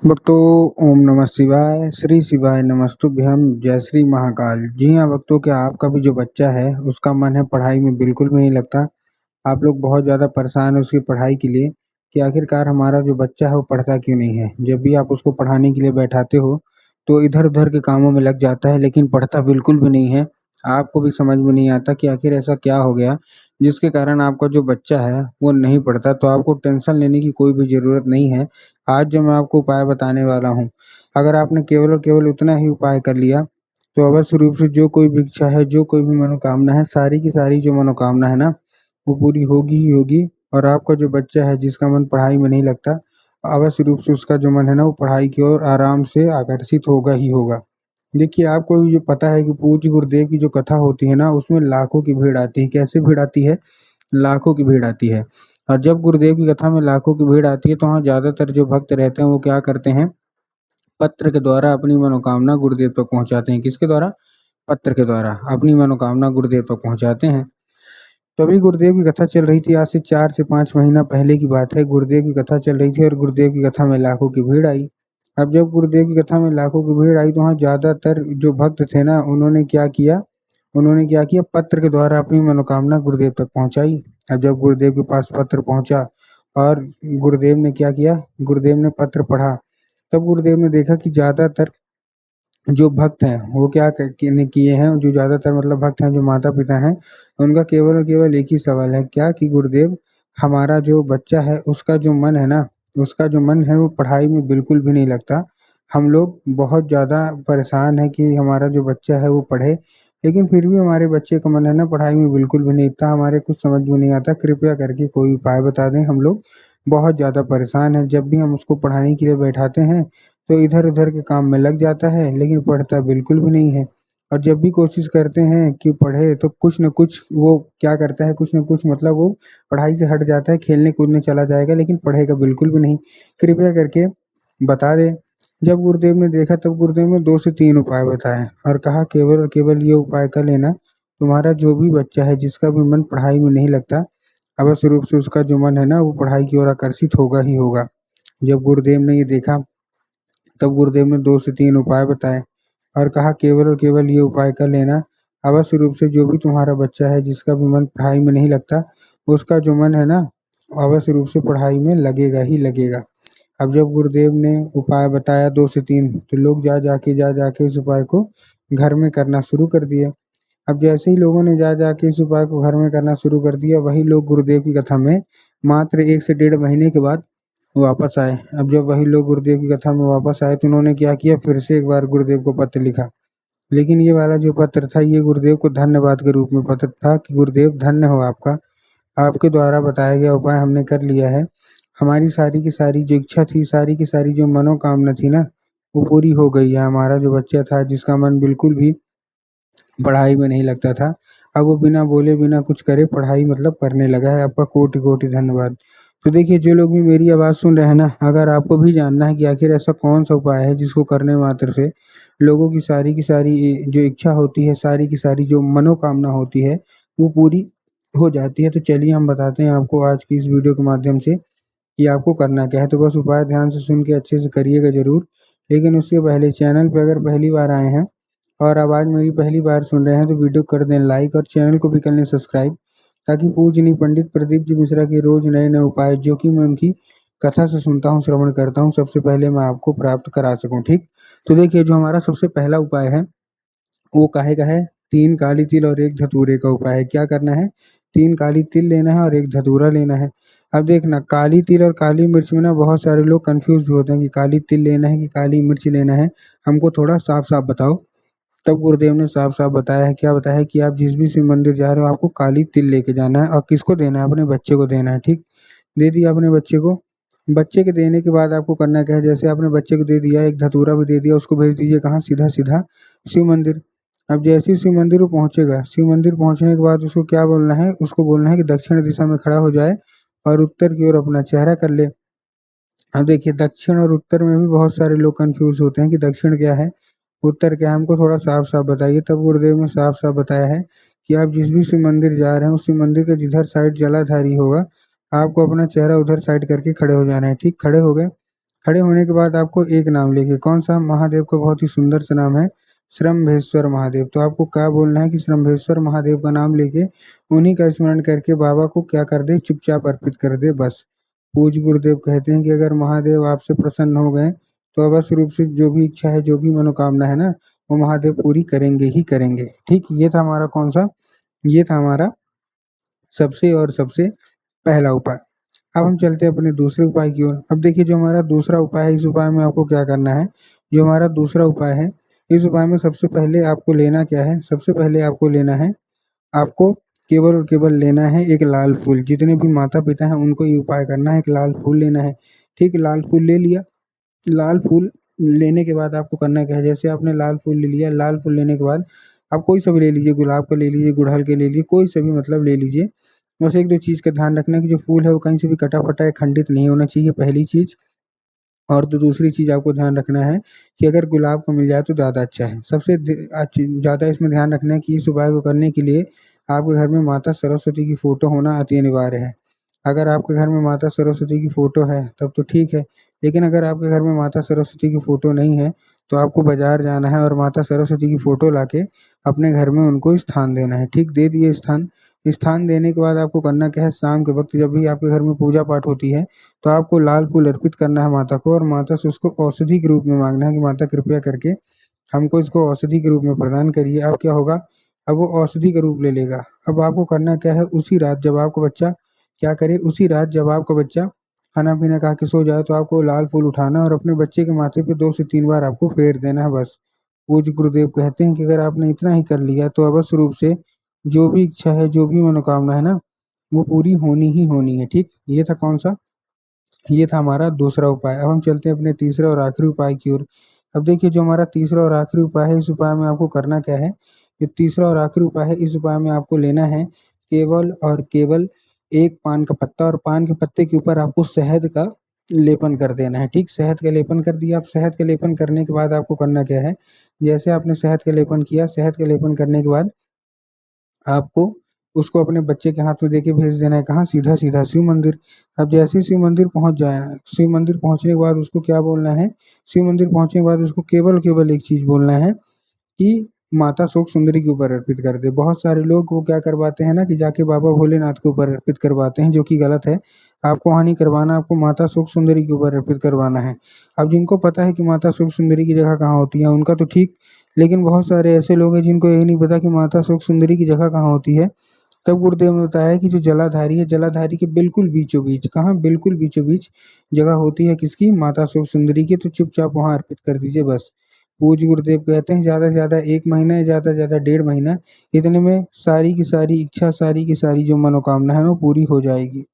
भक्तों, ओम नमः शिवाय, श्री शिवाय नमस्तुभ्यं, जय श्री महाकाल। जी हाँ भक्तों, क्या आपका भी जो बच्चा है उसका मन है पढ़ाई में बिल्कुल भी नहीं लगता। आप लोग बहुत ज़्यादा परेशान हैं उसकी पढ़ाई के लिए कि आखिरकार हमारा जो बच्चा है वो पढ़ता क्यों नहीं है। जब भी आप उसको पढ़ाने के लिए बैठाते हो तो इधर-उधर के कामों में लग जाता है, लेकिन पढ़ता बिल्कुल भी नहीं है। आपको भी समझ में नहीं आता कि आखिर ऐसा क्या हो गया जिसके कारण आपका जो बच्चा है वो नहीं पढ़ता। तो आपको टेंशन लेने की कोई भी ज़रूरत नहीं है। आज जो मैं आपको उपाय बताने वाला हूँ, अगर आपने केवल और केवल उतना ही उपाय कर लिया तो अवश्य रूप से जो कोई भी इच्छा है, जो कोई भी मनोकामना है, सारी की सारी जो मनोकामना है ना, वो पूरी होगी ही होगी। और आपका जो बच्चा है जिसका मन पढ़ाई में नहीं लगता, अवश्य रूप से उसका जो मन है ना वो पढ़ाई की ओर आराम से आकर्षित होगा ही होगा। देखिए, आपको ये पता है कि पूज्य गुरुदेव की जो कथा होती है ना, उसमें लाखों की भीड़ आती है। कैसे भीड़ आती है? लाखों की भीड़ आती है। और जब गुरुदेव की कथा में लाखों की भीड़ आती है तो वहाँ ज़्यादातर जो भक्त रहते हैं वो क्या करते हैं, पत्र के द्वारा अपनी मनोकामना गुरुदेव तक पहुँचाते हैं। किसके द्वारा? पत्र के द्वारा अपनी मनोकामना गुरुदेव तक पहुँचाते हैं। तभी गुरुदेव की कथा चल रही थी। आज से 4 से 5 महीना पहले की बात है। गुरुदेव की कथा चल रही थी और गुरुदेव की कथा में लाखों की भीड़ आई। अब जब गुरुदेव की कथा में लाखों की भीड़ आई तो वहाँ ज़्यादातर जो भक्त थे ना, उन्होंने क्या किया, पत्र के द्वारा अपनी मनोकामना गुरुदेव तक पहुँचाई। अब जब गुरुदेव के पास पत्र पहुँचा और गुरुदेव ने क्या किया, गुरुदेव ने पत्र पढ़ा, तब गुरुदेव ने देखा कि ज़्यादातर जो भक्त हैं वो क्या किए हैं, जो ज़्यादातर मतलब भक्त हैं, जो माता-पिता हैं, उनका केवल और केवल एक ही सवाल है क्या कि गुरुदेव, हमारा जो बच्चा है उसका जो मन है ना, उसका जो मन है वो पढ़ाई में बिल्कुल भी नहीं लगता। हम लोग बहुत ज़्यादा परेशान हैं कि हमारा जो बच्चा है वो पढ़े, लेकिन फिर भी हमारे बच्चे का मन है ना पढ़ाई में बिल्कुल भी नहीं लगता। हमारे कुछ समझ में नहीं आता, कृपया करके कोई उपाय बता दें। हम लोग बहुत ज़्यादा परेशान हैं। जब भी हम उसको पढ़ाने के लिए बैठाते हैं तो इधर-उधर के काम में लग जाता है, लेकिन पढ़ता बिल्कुल भी नहीं है। और जब भी कोशिश करते हैं कि पढ़े तो कुछ न कुछ वो क्या करता है, कुछ न कुछ मतलब वो पढ़ाई से हट जाता है, खेलने-कूदने चला जाएगा, लेकिन पढ़ेगा बिल्कुल भी नहीं। कृपया करके बता दें। जब गुरुदेव ने देखा तब गुरुदेव ने 2 से 3 उपाय बताए और कहा केवल और केवल ये उपाय कर लेना, तुम्हारा जो भी बच्चा है जिसका भी मन पढ़ाई में नहीं लगता, अवश्य रूप से उसका जो मन है ना वो पढ़ाई की ओर आकर्षित होगा ही होगा। जब गुरुदेव ने ये देखा तब गुरुदेव ने 2 से 3 उपाय बताए और कहा केवल और केवल ये उपाय कर लेना, अवश्य रूप से जो भी तुम्हारा बच्चा है जिसका भी मन पढ़ाई में नहीं लगता, उसका जो मन है ना, अवश्य रूप से पढ़ाई में लगेगा ही लगेगा। अब जब गुरुदेव ने उपाय बताया 2 से 3 तो लोग जा जा के इस उपाय को घर में करना शुरू कर दिए। अब जैसे ही लोगों ने जा के इस उपाय को घर में करना शुरू कर दिया, वही लोग गुरुदेव की कथा में मात्र 1 से डेढ़ महीने के बाद वापस आए। अब जब वही लोग गुरुदेव की कथा में वापस आए तो उन्होंने क्या किया, फिर से एक बार गुरुदेव को पत्र लिखा। लेकिन ये वाला जो पत्र था ये गुरुदेव को धन्यवाद के रूप में पत्र था कि गुरुदेव धन्य हो आपका, आपके द्वारा बताया गया उपाय हमने कर लिया है। हमारी सारी की सारी जो इच्छा थी, सारी की सारी जो मनोकामना थी ना, वो पूरी हो गई है। हमारा जो बच्चा था जिसका मन बिल्कुल भी पढ़ाई में नहीं लगता था, अब वो बिना बोले बिना कुछ करे पढ़ाई मतलब करने लगा है। आपका कोटि-कोटि धन्यवाद। तो देखिए, जो लोग भी मेरी आवाज़ सुन रहे हैं ना, अगर आपको भी जानना है कि आखिर ऐसा कौन-सा उपाय है जिसको करने मात्र से लोगों की सारी जो इच्छा होती है, सारी की सारी जो मनोकामना होती है, वो पूरी हो जाती है, तो चलिए हम बताते हैं आपको आज की इस वीडियो के माध्यम से कि आपको करना क्या है। तो बस उपाय ध्यान से सुन के अच्छे से करिएगा ज़रूर। लेकिन उससे पहले चैनल पे अगर पहली बार आए हैं और आवाज़ मेरी पहली बार सुन रहे हैं तो वीडियो कर दें लाइक और चैनल को भी कर लें सब्सक्राइब, ताकि पूजनीय पंडित प्रदीप जी मिश्रा के रोज़ नए-नए उपाय जो कि मैं उनकी कथा से सुनता हूँ, श्रवण करता हूँ, सबसे पहले मैं आपको प्राप्त करा सकूँ, ठीक? तो देखिए, जो हमारा सबसे पहला उपाय है वो काहे का है? 3 काली तिल और 1 धतूरे का उपाय है। क्या करना है? 3 काली तिल लेना है और 1 धतूरा लेना है। अब देखना, काली तिल और काली मिर्च में ना बहुत सारे लोग कन्फ्यूज़ भी होते हैं कि काली तिल लेना है कि काली मिर्च लेना है, हमको थोड़ा साफ-साफ बताओ। तब गुरुदेव ने साफ-साफ बताया है, क्या बताया है कि आप जिस भी शिव मंदिर जा रहे हो आपको काली तिल लेके जाना है और किसको देना है? अपने बच्चे को देना है, ठीक? दे दिया अपने बच्चे को। बच्चे के देने के बाद आपको करना क्या है, जैसे आपने बच्चे को दे दिया, एक धतूरा भी दे दिया, उसको भेज दीजिए कहाँ? सीधा-सीधा शिव मंदिर। अब जैसे ही शिव मंदिर वो पहुँचेगा, शिव मंदिर पहुँचने के बाद उसको क्या बोलना है? उसको बोलना है कि दक्षिण दिशा में खड़ा हो जाए और उत्तर की ओर अपना चेहरा कर ले। अब देखिए, दक्षिण और उत्तर में भी बहुत सारे लोग कन्फ्यूज़ होते हैं कि दक्षिण क्या है, उत्तर क्या है, हमको थोड़ा साफ-साफ बताइए। तब गुरुदेव ने साफ-साफ बताया है कि आप जिस भी शिव मंदिर जा रहे हैं, उस शिव मंदिर के जिधर साइड जलाधारी होगा, आपको अपना चेहरा उधर साइड करके खड़े हो जाना है, ठीक? खड़े हो गए। खड़े होने के बाद आपको एक नाम लेके, कौन सा? महादेव का बहुत ही सुंदर सा नाम है, श्रम्भेश्वर महादेव। तो आपको क्या बोलना है कि श्रम्भेश्वर महादेव का नाम लेके उन्हीं का स्मरण करके बाबा को क्या कर दे, चुपचाप अर्पित कर दे बस। पूज्य गुरुदेव कहते हैं कि अगर महादेव आपसे प्रसन्न हो गए तो अवश्य रूप से जो भी इच्छा है, जो भी मनोकामना है ना, वो महादेव पूरी करेंगे ही करेंगे। ठीक, ये था हमारा कौन सा, ये था हमारा सबसे और सबसे पहला उपाय। अब हम चलते हैं अपने दूसरे उपाय की ओर। अब देखिए जो हमारा दूसरा उपाय है, इस उपाय में आपको क्या करना है, जो हमारा दूसरा उपाय है, इस उपाय में सबसे पहले आपको लेना क्या है, सबसे पहले आपको लेना है, आपको केवल और केवल लेना है एक लाल फूल। जितने भी माता पिता हैं उनको ये उपाय करना है, एक लाल फूल लेना है। ठीक, लाल फूल ले लिया। लाल फूल लेने के बाद आपको करना क्या है, जैसे आपने लाल फूल ले लिया, लाल फूल लेने के बाद आप कोई सा भी ले लीजिए, गुलाब का ले लीजिए, गुड़हल के ले लीजिए, कोई सा भी मतलब ले लीजिए। बस एक दो चीज़ का ध्यान रखना है कि जो फूल है वो कहीं से भी कटा फटा या खंडित नहीं होना चाहिए, पहली चीज़। और तो दूसरी चीज़ आपको ध्यान रखना है कि अगर गुलाब का मिल जाए तो ज़्यादा अच्छा है। सबसे ज़्यादा इसमें ध्यान रखना है कि इस उपाय को करने के लिए आपके घर में माता सरस्वती की फ़ोटो होना अति अनिवार्य है। अगर आपके घर में माता सरस्वती की फ़ोटो है तब तो ठीक है, लेकिन अगर आपके घर में माता सरस्वती की फ़ोटो नहीं है तो आपको बाज़ार जाना है और माता सरस्वती की फ़ोटो लाके अपने घर में उनको स्थान देना है। ठीक, दे दिए स्थान। स्थान देने के बाद आपको करना क्या है, शाम के वक़्त जब भी आपके घर में पूजा पाठ होती है तो आपको लाल फूल अर्पित करना है माता को, और माता से उसको औषधि के रूप में मांगना है कि माता कृपया करके हमको इसको औषधि के रूप में प्रदान करिए। अब क्या होगा, अब वो औषधि का रूप ले लेगा। अब आपको करना क्या है, उसी रात जब आपका बच्चा क्या करे, उसी रात जब आपका बच्चा खाना पीना खा के सो जाए तो आपको लाल फूल उठाना है और अपने बच्चे के माथे पे 2 से 3 बार आपको फेर देना है बस। पूज्य गुरुदेव कहते हैं कि अगर आपने इतना ही कर लिया तो अवश्य रूप से जो भी इच्छा है, जो भी मनोकामना है ना, वो पूरी होनी ही होनी है। ठीक, ये था कौन सा, ये था हमारा दूसरा उपाय। अब हम चलते हैं अपने तीसरे और आखिरी उपाय की ओर। अब देखिए जो हमारा तीसरा और आखिरी उपाय है, इस उपाय में आपको करना क्या है, ये तीसरा और आखिरी उपाय है, इस उपाय में आपको लेना है केवल और केवल एक पान का पत्ता, और पान के पत्ते के ऊपर आपको शहद का लेपन कर देना है। ठीक, शहद का लेपन कर दिया। आप शहद का लेपन करने के बाद आपको करना क्या है, जैसे आपने शहद का लेपन किया, शहद का लेपन करने के बाद आपको उसको अपने बच्चे के हाथ में देके भेज देना है, कहाँ, सीधा-सीधा शिव मंदिर। अब जैसे ही शिव मंदिर पहुँच जाए ना, शिव मंदिर पहुँचने के बाद उसको क्या बोलना है, शिव मंदिर पहुँचने के बाद उसको केवल एक चीज़ बोलना है कि माता शोक सुंदरी के ऊपर अर्पित कर दे। बहुत सारे लोग वो क्या करवाते हैं ना कि जाके बाबा भोलेनाथ के ऊपर अर्पित करवाते हैं, जो कि गलत है। आपको वहाँ नहीं करवाना, आपको माता शोक सुंदरी के ऊपर अर्पित करवाना है। अब जिनको पता है कि माता शोक सुंदरी की जगह कहाँ होती है उनका तो ठीक, लेकिन बहुत सारे ऐसे लोग हैं जिनको ये नहीं पता कि माता शोक सुंदरी की जगह कहाँ होती है। तब गुरुदेव ने बताया कि जो जलाधारी है, जलाधारी के बिल्कुल बीचों-बीच, कहाँ, बिल्कुल बीचों-बीच जगह होती है किसकी, माता शोक सुंदरी की, तो चुपचाप वहाँ अर्पित कर दीजिए बस। पूज्य गुरुदेव कहते हैं ज़्यादा से ज़्यादा 1 महीना या ज़्यादा से ज़्यादा 1.5 महीना, इतने में सारी की सारी इच्छा, सारी की सारी जो मनोकामना है ना, वो पूरी हो जाएगी।